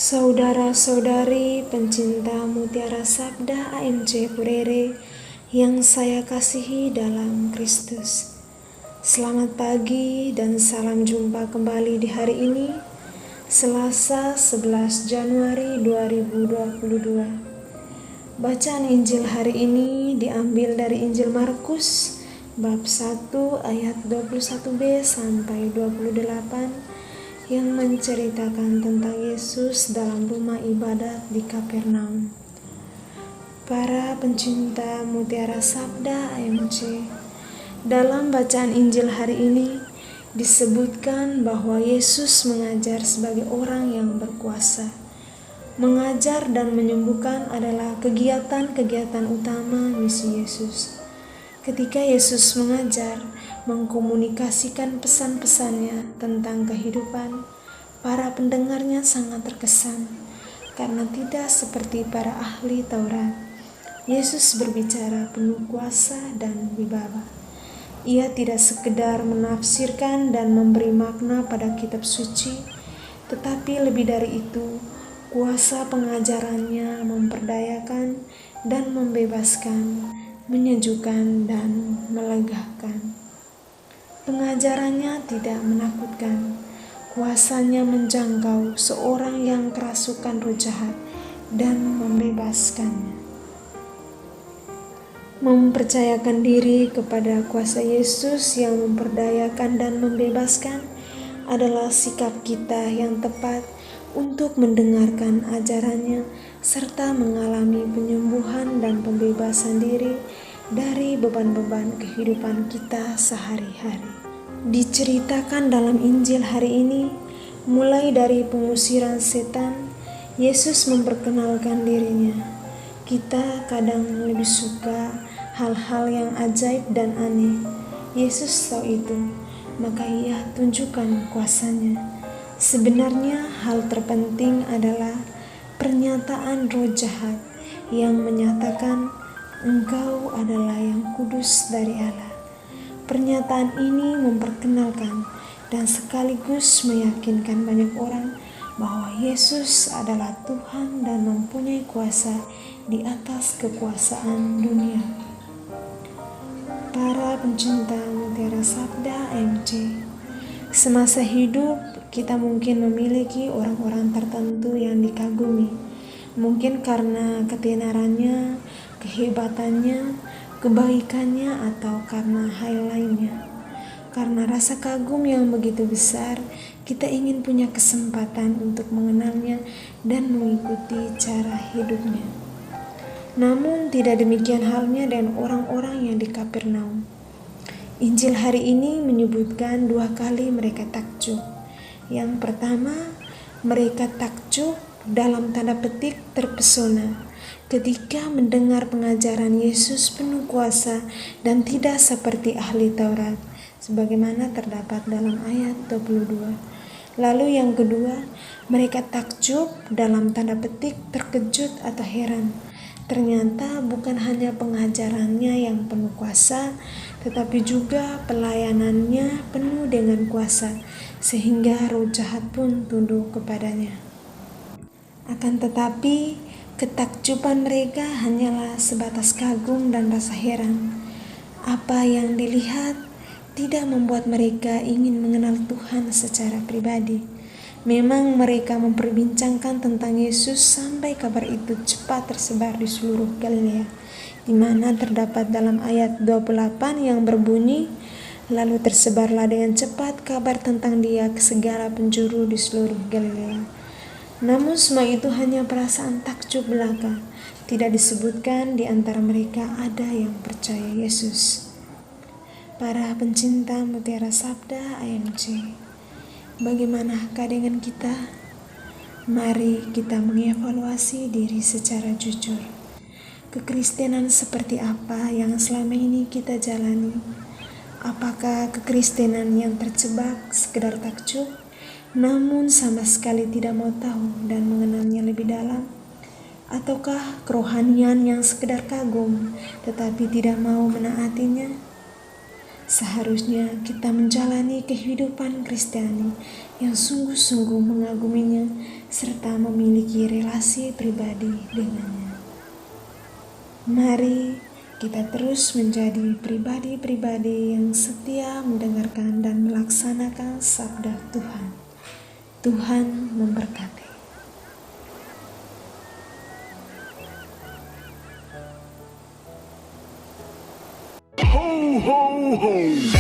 Saudara-saudari pencinta Mutiara Sabda AMC Purere yang saya kasihi dalam Kristus. Selamat pagi dan salam jumpa kembali di hari ini, Selasa 11 Januari 2022. Bacaan Injil hari ini diambil dari Injil Markus bab 1 ayat 21b sampai 28 yang menceritakan tentang Yesus dalam rumah ibadat di Kapernaum. Para pencinta Mutiara Sabda AMC, dalam bacaan Injil hari ini disebutkan bahwa Yesus mengajar sebagai orang yang berkuasa. Mengajar dan menyembuhkan adalah kegiatan-kegiatan utama misi Yesus. Ketika Yesus mengajar, mengkomunikasikan pesan-pesannya tentang kehidupan, para pendengarnya sangat terkesan karena tidak seperti para ahli Taurat. Yesus berbicara penuh kuasa dan wibawa. Ia tidak sekedar menafsirkan dan memberi makna pada kitab suci, tetapi lebih dari itu, kuasa pengajarannya memperdayakan dan membebaskan, menyejukkan dan melegakan. Pengajarannya tidak menakutkan, kuasanya menjangkau seorang yang kerasukan roh jahat dan membebaskannya. Mempercayakan diri kepada kuasa Yesus yang memperdayakan dan membebaskan adalah sikap kita yang tepat untuk mendengarkan ajarannya serta mengalami penyembuhan dan pembebasan diri dari beban-beban kehidupan kita sehari-hari. Diceritakan dalam Injil hari ini, mulai dari pengusiran setan, Yesus memperkenalkan dirinya. Kita kadang lebih suka hal-hal yang ajaib dan aneh. Yesus tahu itu, maka ia tunjukkan kuasanya. Sebenarnya hal terpenting adalah pernyataan roh jahat yang menyatakan engkau adalah yang kudus dari Allah. Pernyataan ini memperkenalkan dan sekaligus meyakinkan banyak orang bahwa Yesus adalah Tuhan dan mempunyai kuasa di atas kekuasaan dunia. Para pencinta Mutiara Sabda AMC, semasa hidup kita mungkin memiliki orang-orang tertentu yang dikagumi, mungkin karena ketenarannya, kehebatannya, kebaikannya, atau karena hal lainnya. Karena rasa kagum yang begitu besar, kita ingin punya kesempatan untuk mengenalnya dan mengikuti cara hidupnya. Namun tidak demikian halnya dengan orang-orang yang di Kapernaum. Injil hari ini menyebutkan 2 kali mereka takjub. Yang pertama, mereka takjub dalam tanda petik terpesona ketika mendengar pengajaran Yesus penuh kuasa dan tidak seperti ahli Taurat, sebagaimana terdapat dalam ayat 22. Lalu yang kedua, mereka takjub dalam tanda petik terkejut atau heran. Ternyata bukan hanya pengajarannya yang penuh kuasa, tetapi juga pelayanannya penuh dengan kuasa, sehingga roh jahat pun tunduk kepadanya. Akan tetapi, ketakjuban mereka hanyalah sebatas kagum dan rasa heran. Apa yang dilihat tidak membuat mereka ingin mengenal Tuhan secara pribadi. Memang mereka memperbincangkan tentang Yesus sampai kabar itu cepat tersebar di seluruh Galilea, di mana terdapat dalam ayat 28 yang berbunyi, lalu tersebarlah dengan cepat kabar tentang Dia ke segala penjuru di seluruh Galilea. Namun semua itu hanya perasaan takjub belaka. Tidak disebutkan di antara mereka ada yang percaya Yesus. Para pencinta Mutiara Sabda AMC, bagaimanakah dengan kita? Mari kita mengevaluasi diri secara jujur. Kekristenan seperti apa yang selama ini kita jalani? Apakah kekristenan yang terjebak sekedar takjub, namun sama sekali tidak mau tahu dan mengenalnya lebih dalam? Ataukah kerohanian yang sekedar kagum tetapi tidak mau menaatinya? Seharusnya kita menjalani kehidupan Kristiani yang sungguh-sungguh mengaguminya serta memiliki relasi pribadi dengannya. Mari kita terus menjadi pribadi-pribadi yang setia mendengarkan dan melaksanakan sabda Tuhan. Tuhan memberkati. Ho, ho, ho!